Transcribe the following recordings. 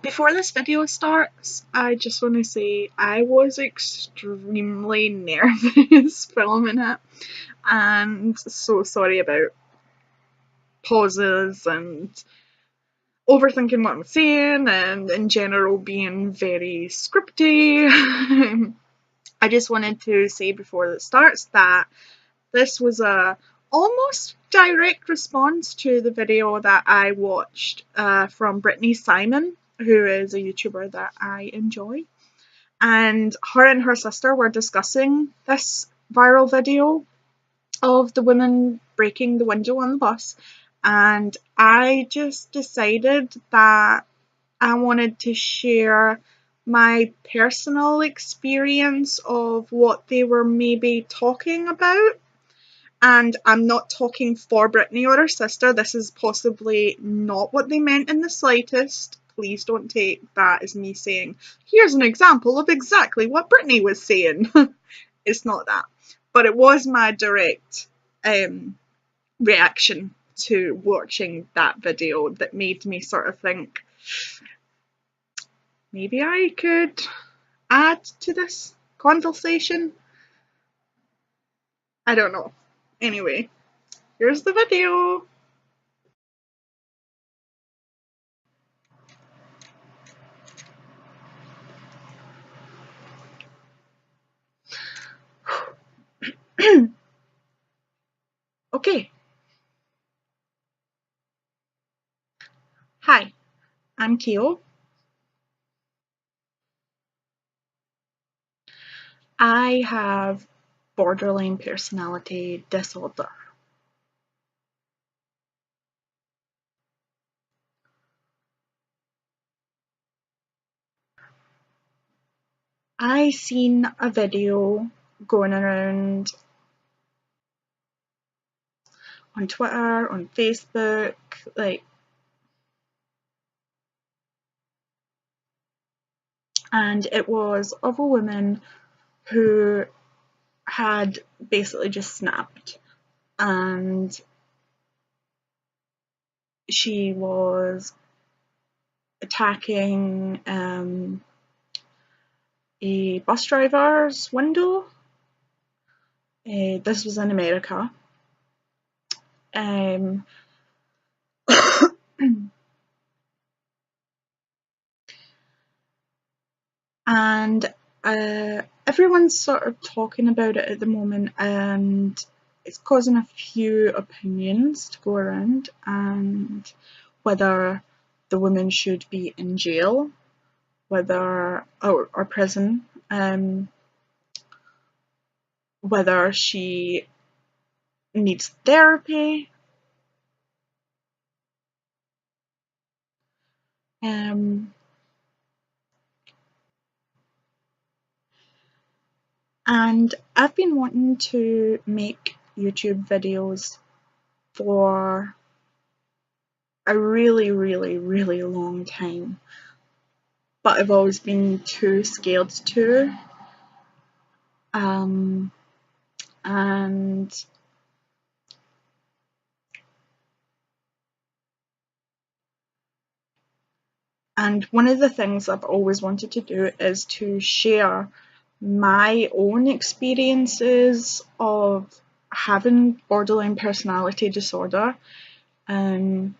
Before this video starts, I just want to say I was extremely nervous filming it, and so sorry about pauses and overthinking what I'm saying and in general being very scripty. I just wanted to say before it starts that this was a almost direct response to the video that I watched from Brittany Simon, who is a YouTuber that I enjoy. And her and her sister were discussing this viral video of the woman breaking the window on the bus. And I just decided that I wanted to share my personal experience of what they were maybe talking about. And I'm not talking for Brittany or her sister. This is possibly not what they meant in the slightest. Please don't take that as me saying, here's an example of exactly what Brittany was saying. It's not that. But it was my direct reaction to watching that video that made me sort of think, maybe I could add to this conversation. I don't know. Anyway, here's the video. Okay. Hi, I'm Keo. I have borderline personality disorder. I seen a video going around on Twitter, on Facebook, and it was of a woman who had basically just snapped, and she was attacking a bus driver's window. This was in America. And everyone's sort of talking about it at the moment, and it's causing a few opinions to go around, and whether the woman should be in jail, whether or prison, whether she needs therapy. And I've been wanting to make YouTube videos for a really, really, really long time, but I've always been too scared to. And one of the things I've always wanted to do is to share my own experiences of having borderline personality disorder, and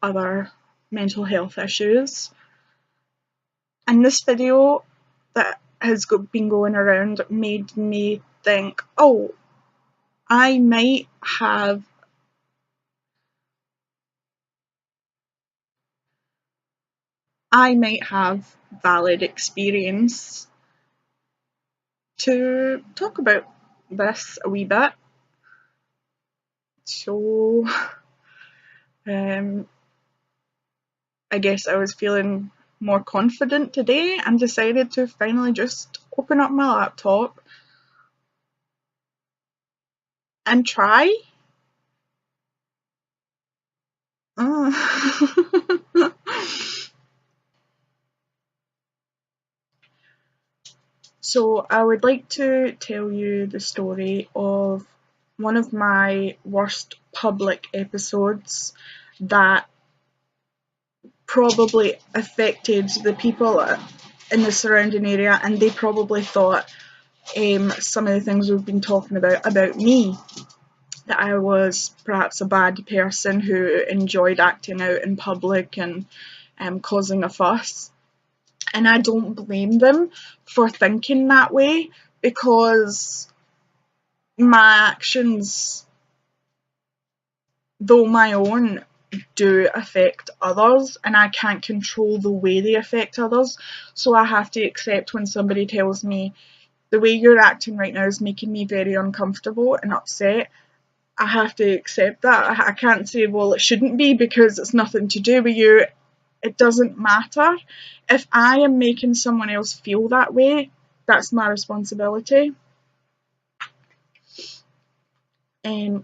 other mental health issues. And this video that has been going around made me think, oh, I might have valid experience to talk about this a wee bit. So I guess I was feeling more confident today and decided to finally just open up my laptop and try. So I would like to tell you the story of one of my worst public episodes that probably affected the people in the surrounding area, and they probably thought some of the things we've been talking about me, that I was perhaps a bad person who enjoyed acting out in public and causing a fuss. And I don't blame them for thinking that way, because my actions, though my own, do affect others, and I can't control the way they affect others. So I have to accept when somebody tells me, the way you're acting right now is making me very uncomfortable and upset. I have to accept that. I can't say, well, it shouldn't be because it's nothing to do with you. It doesn't matter. If I am making someone else feel that way, that's my responsibility.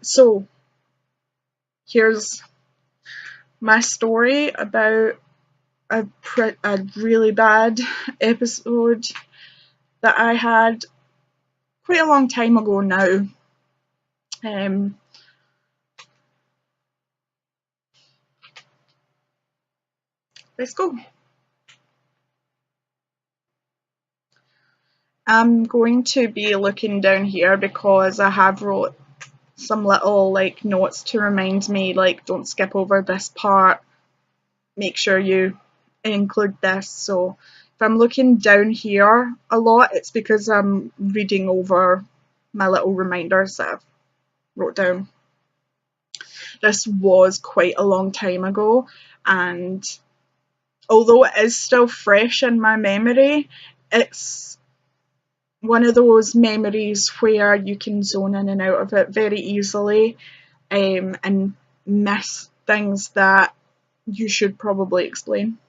So here's my story about a really bad episode that I had quite a long time ago now. Let's go. I'm going to be looking down here because I have wrote some little like notes to remind me, like, don't skip over this part, make sure you include this. So if I'm looking down here a lot, it's because I'm reading over my little reminders that I've wrote down. This was quite a long time ago, and although it is still fresh in my memory, it's one of those memories where you can zone in and out of it very easily, and miss things that you should probably explain.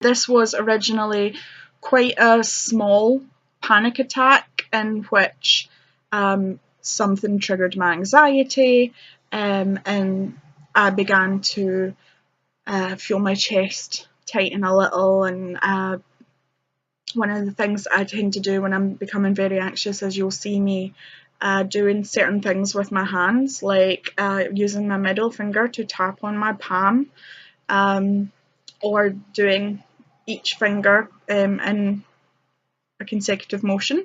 This was originally quite a small panic attack in which something triggered my anxiety, and I began to feel my chest tighten a little. And one of the things I tend to do when I'm becoming very anxious is you'll see me doing certain things with my hands, like using my middle finger to tap on my palm, or doing each finger in a consecutive motion.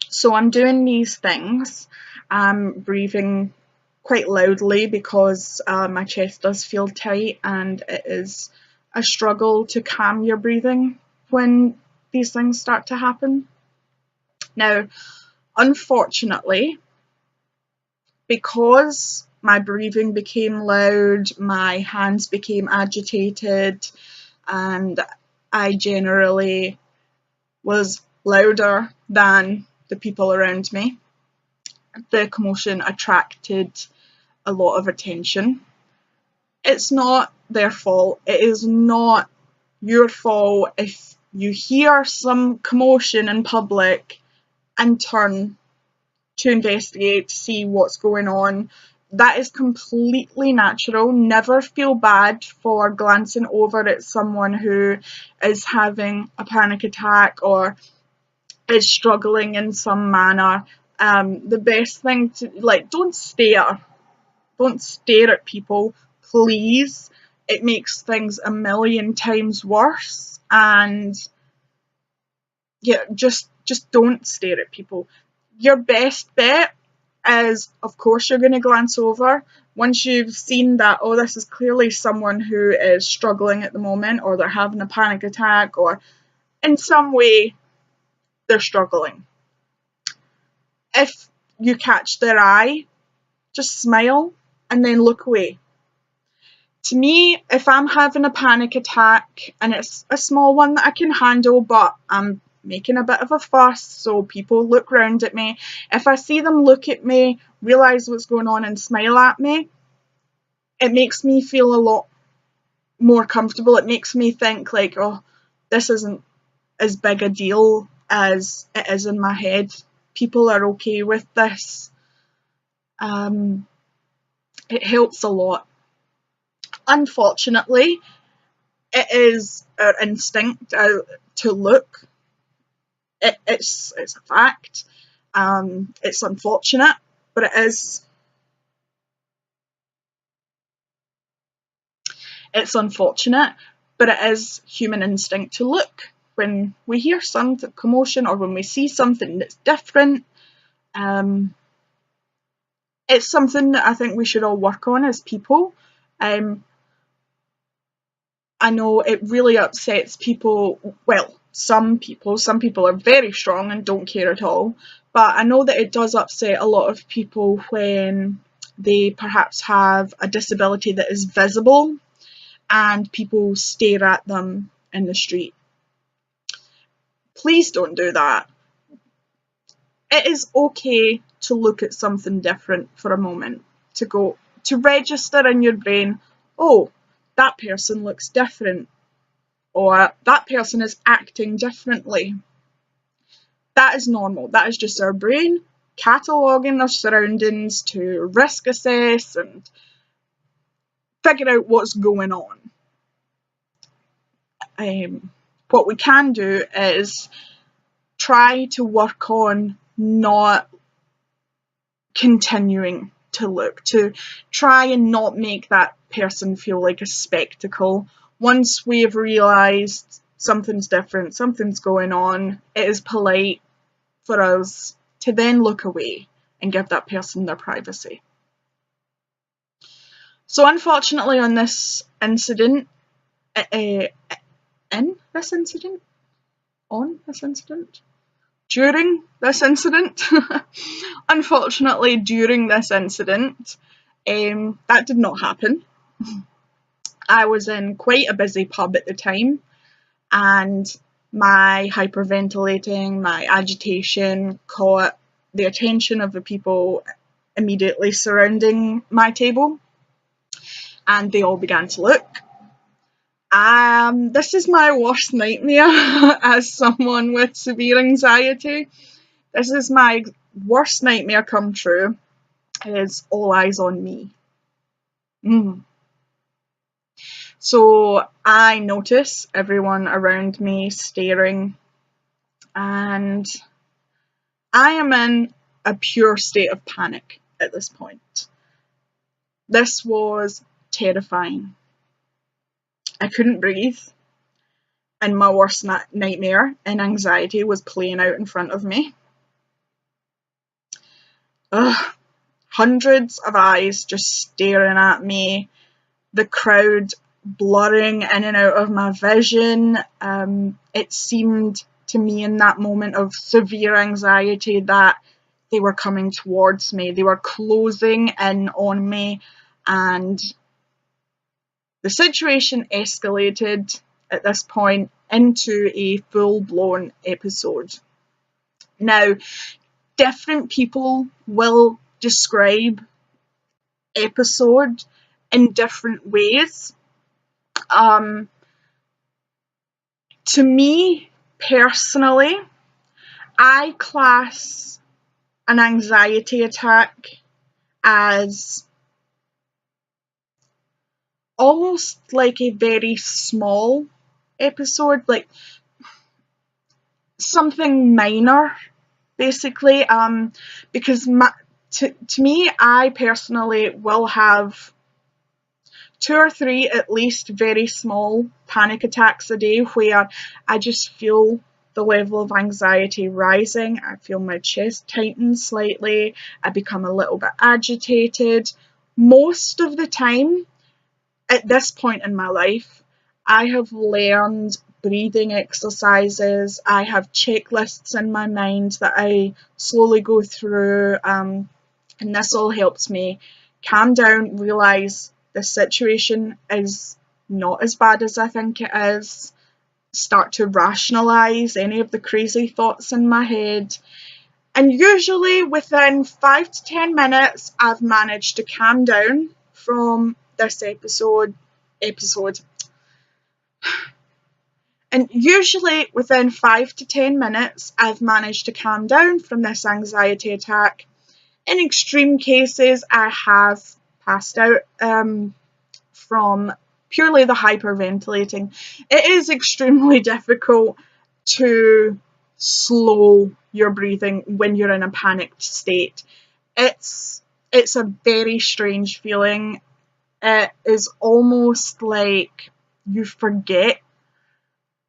So I'm doing these things. I'm breathing quite loudly because my chest does feel tight, and it is a struggle to calm your breathing when these things start to happen. Now, unfortunately, because my breathing became loud, my hands became agitated, and I generally was louder than the people around me, the commotion attracted a lot of attention. It's not their fault. It is not your fault if you hear some commotion in public and turn to investigate to see what's going on. That is completely natural. Never feel bad for glancing over at someone who is having a panic attack or is struggling in some manner. The best thing to, like, don't stare at people, please. It makes things a million times worse. And yeah, just don't stare at people. Your best bet is, of course, you're going to glance over once you've seen that, oh, this is clearly someone who is struggling at the moment, or they're having a panic attack, or in some way they're struggling. If you catch their eye, just smile and then look away. To me, if I'm having a panic attack and it's a small one that I can handle, but I'm making a bit of a fuss, so people look round at me, if I see them look at me, realise what's going on and smile at me, it makes me feel a lot more comfortable. It makes me think like, oh, this isn't as big a deal as it is in my head. People are okay with this. It helps a lot. Unfortunately, it is our instinct to look It's a fact. It's unfortunate, but it is. It's unfortunate, but it is human instinct to look when we hear some commotion or when we see something that's different. It's something that I think we should all work on as people. I know it really upsets people. Well, some people are very strong and don't care at all. But I know that it does upset a lot of people when they perhaps have a disability that is visible and people stare at them in the street. Please don't do that. It is okay to look at something different for a moment, to register in your brain, oh, that person looks different, or that person is acting differently. That is normal. That is just our brain cataloguing their surroundings to risk assess and figure out what's going on. What we can do is try to work on not continuing to look, to try and not make that person feel like a spectacle. Once we've realised something's different, something's going on, it is polite for us to then look away and give that person their privacy. So unfortunately on this incident, during this incident, unfortunately during this incident, that did not happen. I was in quite a busy pub at the time, and my hyperventilating, my agitation caught the attention of the people immediately surrounding my table, and they all began to look. This is my worst nightmare as someone with severe anxiety. This is my worst nightmare come true, is all eyes on me. So I notice everyone around me staring, and I am in a pure state of panic at this point. This was terrifying. I couldn't breathe, and my worst nightmare and anxiety was playing out in front of me. Hundreds of eyes just staring at me, the crowd blurring in and out of my vision. It seemed to me in that moment of severe anxiety that they were coming towards me. They were closing in on me, and the situation escalated at this point into a full-blown episode. Now, different people will describe episode in different ways. To me, personally, I class an anxiety attack as almost like a very small episode, like something minor, basically, because to me, I personally will have 2 or 3 at least very small panic attacks a day where I just feel the level of anxiety rising. I feel my chest tighten slightly. I become a little bit agitated. Most of the time, at this point in my life, I have learned breathing exercises. I have checklists in my mind that I slowly go through, and this all helps me calm down, realise the situation is not as bad as I think it is, start to rationalise any of the crazy thoughts in my head. And usually within 5 to 10 minutes, I've managed to calm down from this episode. And usually within 5 to 10 minutes, I've managed to calm down from this anxiety attack. In extreme cases, I have passed out from purely the hyperventilating. It is extremely difficult to slow your breathing when you're in a panicked state. It's a very strange feeling. It is almost like you forget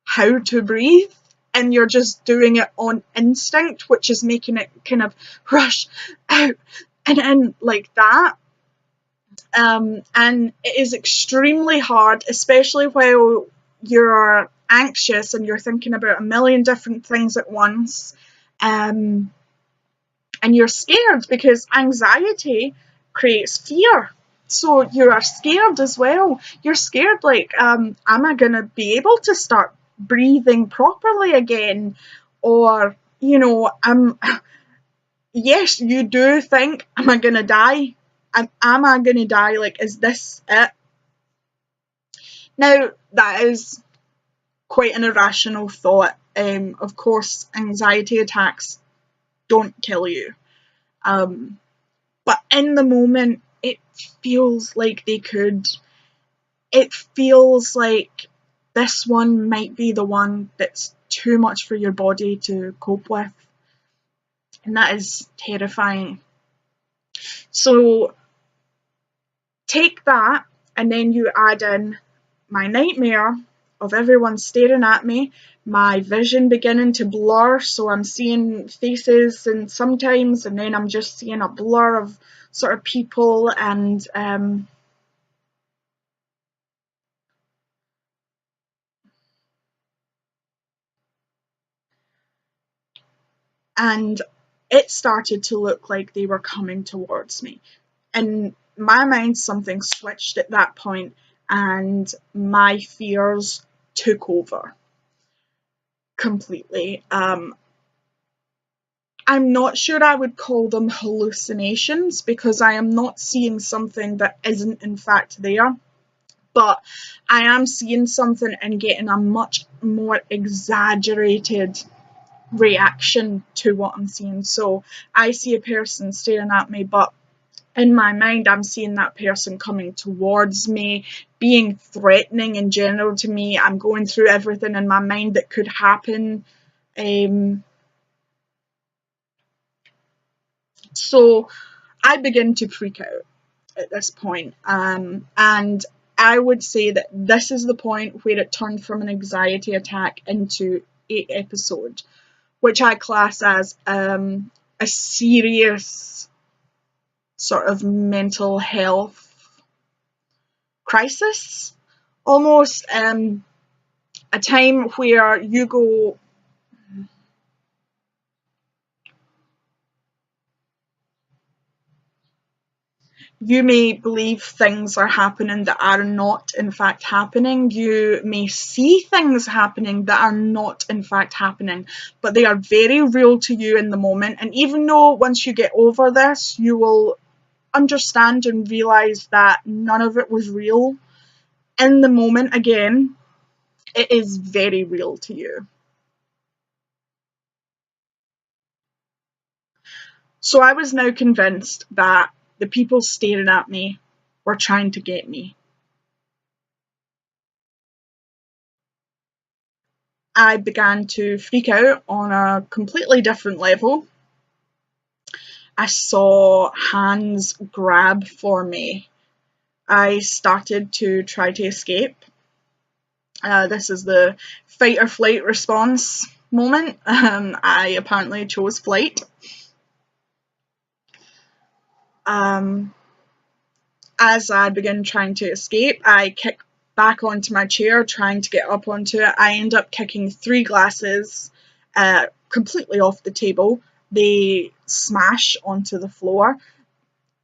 how to breathe and you're just doing it on instinct, which is making it kind of rush out and in like that. And it is extremely hard, especially while you're anxious and you're thinking about a million different things at once. And you're scared because anxiety creates fear. So you are scared as well. You're scared like, am I going to be able to start breathing properly again? Or, yes, you do think, am I going to die? Am I going to die? Like, is this it? Now, that is quite an irrational thought. Of course, anxiety attacks don't kill you. But in the moment, it feels like they could. It feels like this one might be the one that's too much for your body to cope with. And that is terrifying. So take that, and then you add in my nightmare of everyone staring at me, my vision beginning to blur, so I'm seeing faces and sometimes, and then I'm just seeing a blur of sort of people, and it started to look like they were coming towards me. In my mind, something switched at that point, and my fears took over completely. I'm not sure I would call them hallucinations because I am not seeing something that isn't in fact there, but I am seeing something and getting a much more exaggerated reaction to what I'm seeing. So I see a person staring at me, but in my mind, I'm seeing that person coming towards me, being threatening in general to me. I'm going through everything in my mind that could happen. So I begin to freak out at this point. And I would say that this is the point where it turned from an anxiety attack into an episode, which I class as a serious sort of mental health crisis. Almost a time where you go, you may believe things are happening that are not in fact happening. You may see things happening that are not in fact happening, but they are very real to you in the moment. And even though once you get over this, you will understand and realize that none of it was real, in the moment, again, it is very real to you. So I was now convinced that the people staring at me were trying to get me. I began to freak out on a completely different level. I saw hands grab for me. I started to try to escape. This is the fight or flight response moment. I apparently chose flight. As I began trying to escape, I kicked back onto my chair, trying to get up onto it. I end up kicking 3 glasses completely off the table. They smash onto the floor.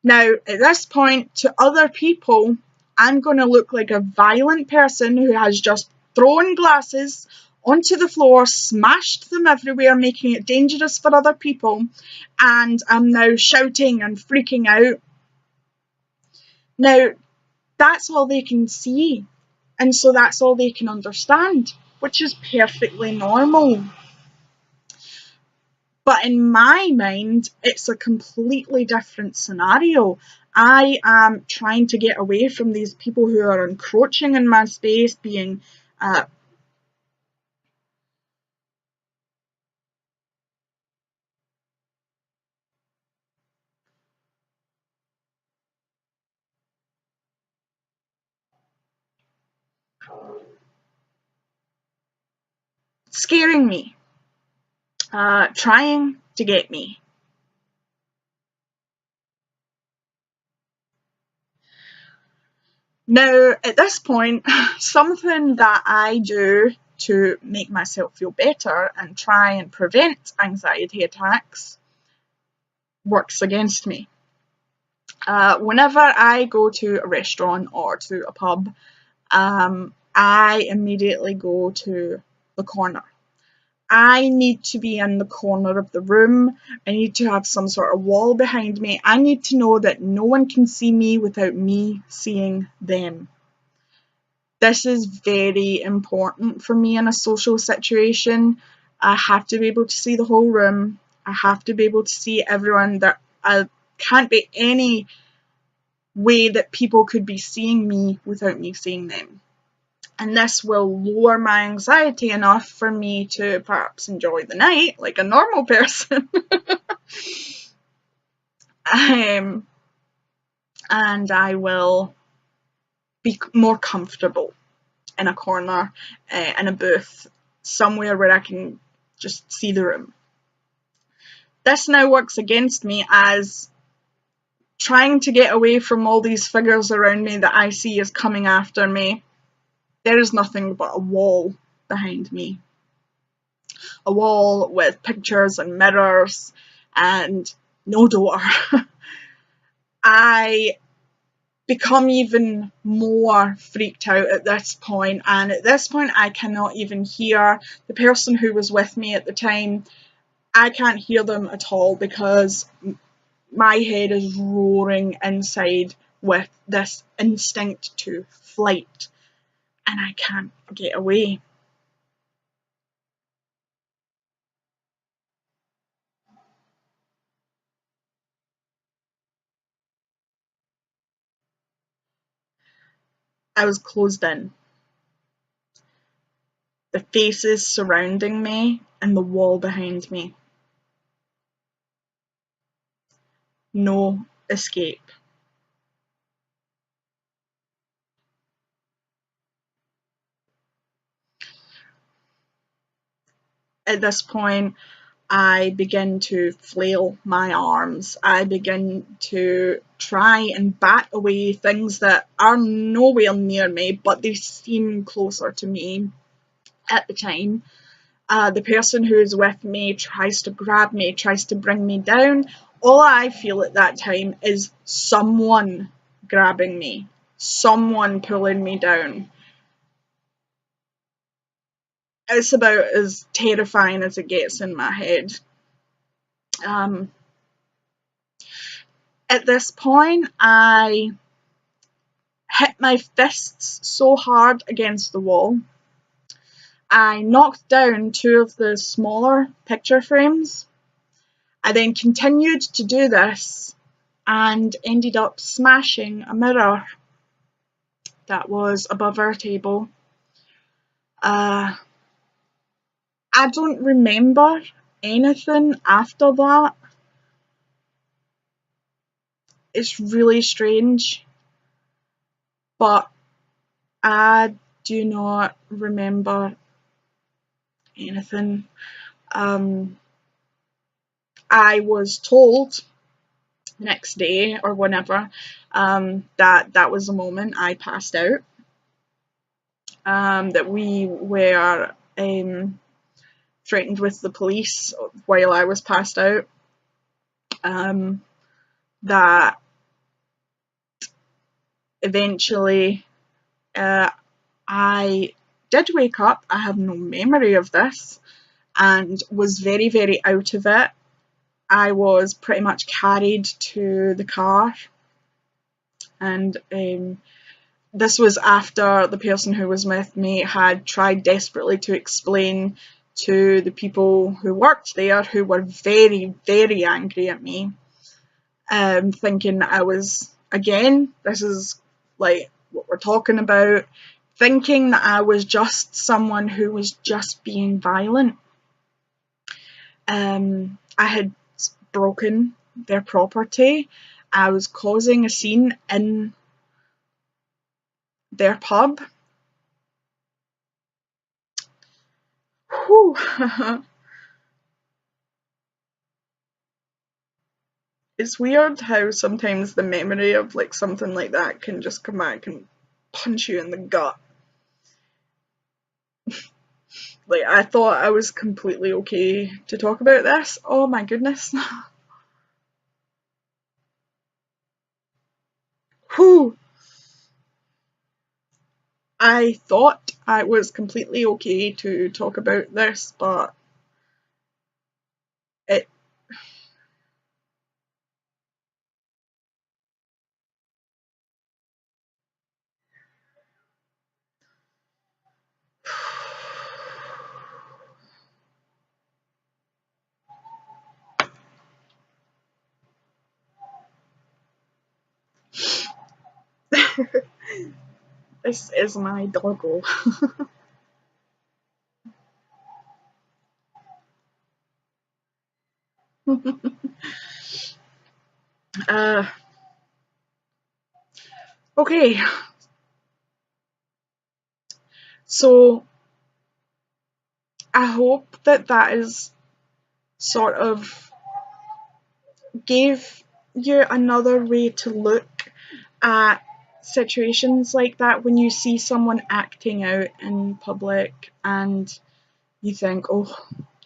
Now, at this point, to other people, I'm going to look like a violent person who has just thrown glasses onto the floor, smashed them everywhere, making it dangerous for other people, and I'm now shouting and freaking out. Now, that's all they can see, and so that's all they can understand, which is perfectly normal. But in my mind, it's a completely different scenario. I am trying to get away from these people who are encroaching in my space, being scaring me, trying to get me. Now, at this point, something that I do to make myself feel better and try and prevent anxiety attacks works against me. Whenever I go to a restaurant or to a pub, I immediately go to the corner. I need to be in the corner of the room. I need to have some sort of wall behind me. I need to know that no one can see me without me seeing them. This is very important for me in a social situation. I have to be able to see the whole room. I have to be able to see everyone. That I can't be any way that people could be seeing me without me seeing them. And this will lower my anxiety enough for me to perhaps enjoy the night like a normal person. And I will be more comfortable in a corner, in a booth, somewhere where I can just see the room. This now works against me, as trying to get away from all these figures around me that I see as coming after me. There is nothing but a wall behind me. A wall with pictures and mirrors and no door. I become even more freaked out at this point, and at this point I cannot even hear the person who was with me at the time. I can't hear them at all because my head is roaring inside with this instinct to flight, and I can't get away. I was closed in. The faces surrounding me and the wall behind me. No escape. At this point, I begin to flail my arms. I begin to try and bat away things that are nowhere near me, but they seem closer to me at the time. The person who is with me tries to grab me, tries to bring me down. All I feel at that time is someone grabbing me, someone pulling me down. It's about as terrifying as it gets in my head. At this point, I hit my fists so hard against the wall. I knocked down two of the smaller picture frames. I then continued to do this and ended up smashing a mirror that was above our table. I don't remember anything after that. It's really strange, but I do not remember anything. I was told the next day or whenever that was the moment I passed out. That we were threatened with the police while I was passed out. That eventually I did wake up. I have no memory of this and was very, very out of it. I was pretty much carried to the car, and this was after the person who was with me had tried desperately to explain to the people who worked there, who were very, very angry at me, thinking I was, again, this is like what we're talking about, thinking that I was just someone who was just being violent. I had broken their property. I was causing a scene in their pub. Whew. It's weird how sometimes the memory of like something like that can just come back and punch you in the gut. Like, I thought I was completely okay to talk about this. Oh my goodness. Whew. I thought I was completely okay to talk about this, but it. This is my doggo. uh, okay, so I hope that that is sort of gave you another way to look at situations like that when you see someone acting out in public and you think, oh,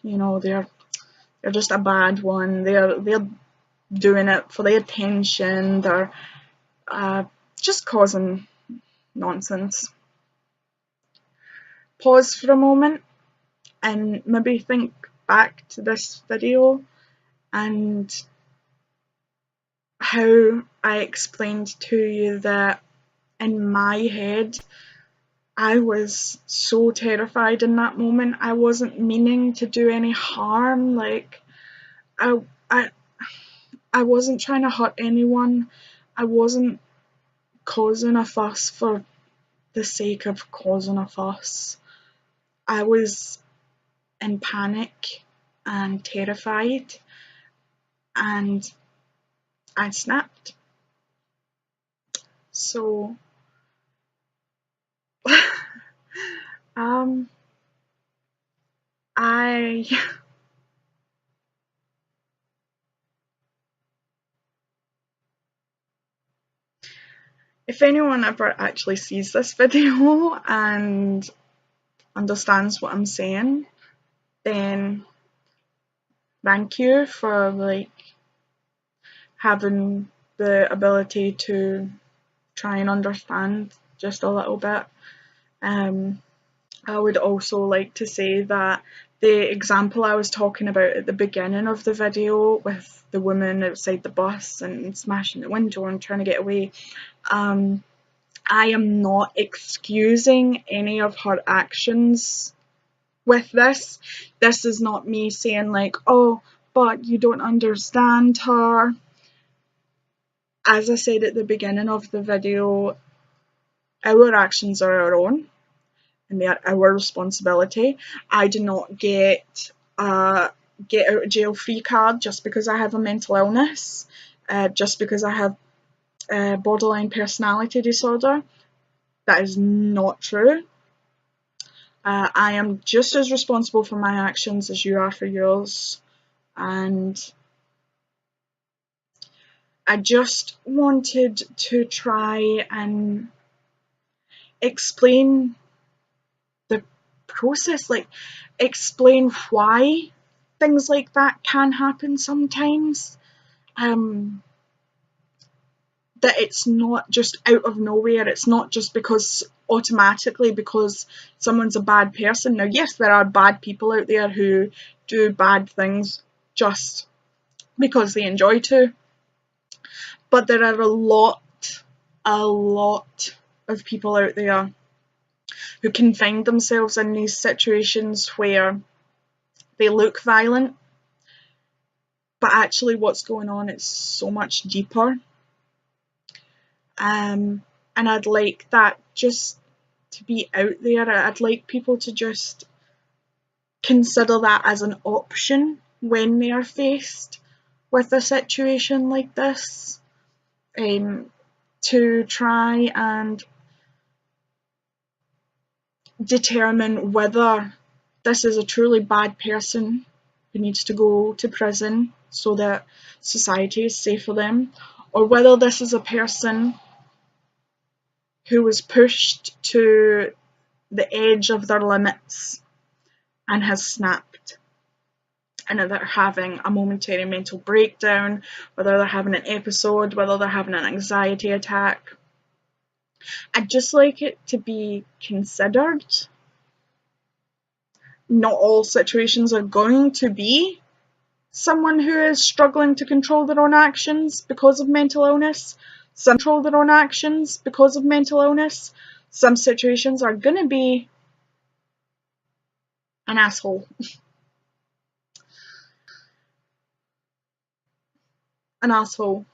you know, they're just a bad one. They're doing it for the attention. They're just causing nonsense. Pause for a moment and maybe think back to this video and how I explained to you that in my head I was so terrified in that moment. I wasn't meaning to do any harm. Like, I I I wasn't trying to hurt anyone. I wasn't causing a fuss for the sake of causing a fuss. I was in panic and terrified, and I snapped. So, um, I if anyone ever actually sees this video and understands what I'm saying, then thank you for like having the ability to try and understand just a little bit. I would also like to say that the example I was talking about at the beginning of the video with the woman outside the bus and smashing the window and trying to get away, I am not excusing any of her actions with this. This is not me saying like, oh, but you don't understand her. As I said at the beginning of the video, our actions are our own and they are our responsibility. I do not get a get out of jail free card just because I have a mental illness, just because I have a borderline personality disorder. That is not true. I am just as responsible for my actions as you are for yours, and I just wanted to try and explain the process, like explain why things like that can happen sometimes. That it's not just out of nowhere, it's not just because automatically because someone's a bad person. Now, yes, there are bad people out there who do bad things just because they enjoy to, but there are a lot of people out there who can find themselves in these situations where they look violent, but actually what's going on is so much deeper. And I'd like that just to be out there. I'd like people to just consider that as an option when they are faced with a situation like this, to try and determine whether this is a truly bad person who needs to go to prison so that society is safe for them, or whether this is a person who was pushed to the edge of their limits and has snapped, and they're having a momentary mental breakdown, whether they're having an episode, whether they're having an anxiety attack. I'd just like it to be considered. Not all situations are going to be someone who is struggling to control their own actions because of mental illness. Control their own actions because of mental illness. Some situations are going to be an asshole. An asshole.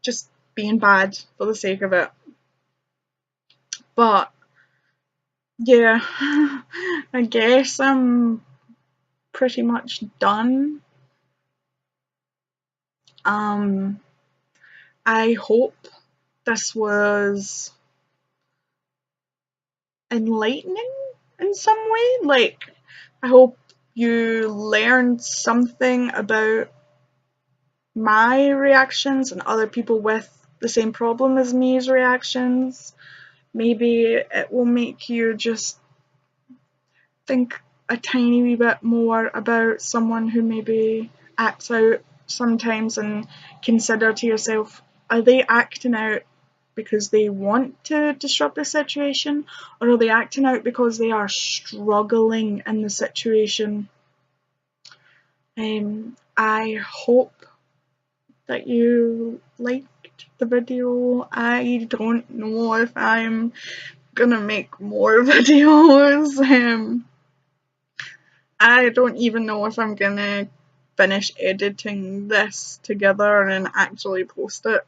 Just being bad for the sake of it. But yeah, I guess I'm pretty much done. I hope this was enlightening in some way. Like, I hope you learned something about my reactions and other people with the same problem as me's reactions. Maybe it will make you just think a tiny wee bit more about someone who maybe acts out sometimes, and consider to yourself, are they acting out because they want to disrupt the situation, or are they acting out because they are struggling in the situation? I hope that you liked the video. I don't know if I'm gonna make more videos. I don't even know if I'm gonna finish editing this together and actually post it.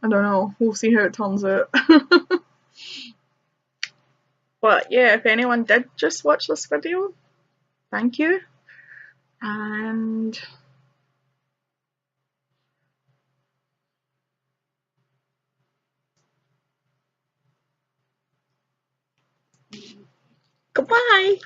I don't know. We'll see how it turns out. But yeah, if anyone did just watch this video, thank you. And goodbye.